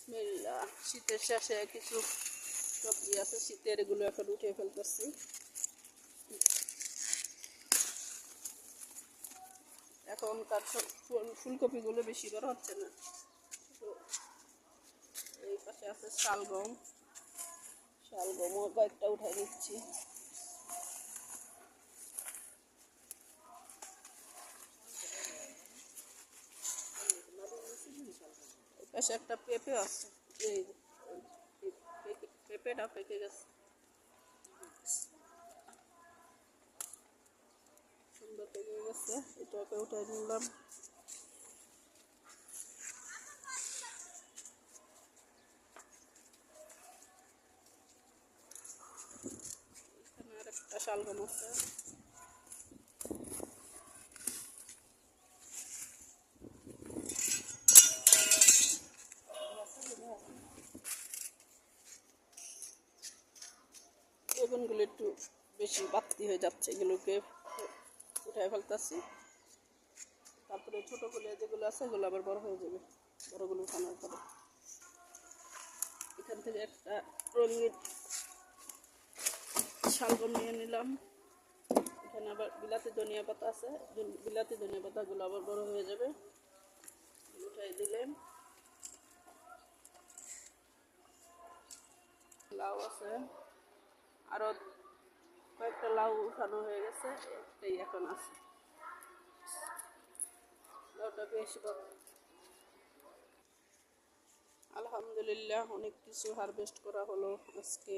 বিসমিল্লাহ। শীতের শেষে কিছু সবজি আছে, শীতের এগুলো এখন উঠে ফেলতেছি। এখনকার ফুলকপিগুলো বেশি বড় হচ্ছে না। তো এই পাশে আছে শালগম, শালগমও কয়েকটা উঠাই নিচ্ছি। এই পাশে একটা পেঁপে আছে, এই পেঁপেটা পেকে গেছে, সুন্দর পেকে গেছে, এটাকে উঠাই নিলাম। এখানে আর একটা শালগম আছে। বেগুনগুলো একটু বেশি বাড়তি হয়ে যাচ্ছে, এগুলোকে উঠাই ফেলতেছি। তারপরে ছোটোগুলো যেগুলো আছে এগুলো আবার বড় হয়ে যাবে, বড়গুলো উঠানোর পরে। এখান থেকে একটা রঙিন শালগম নিয়ে নিলাম। এখানে আবার বিলাতি ধনিয়া পাতা আছে, বিলাতি ধনিয়া পাতাগুলো আবার বড় হয়ে যাবে, উঠাই দিলেন। লাউ আছে, আরো কয়েকটা লাউ উঠানো হয়ে গেছে, একটাই এখন আছে। লাউটা বেশ বড়। আলহামদুলিল্লাহ, অনেক কিছু হারভেস্ট করা হলো আজকে।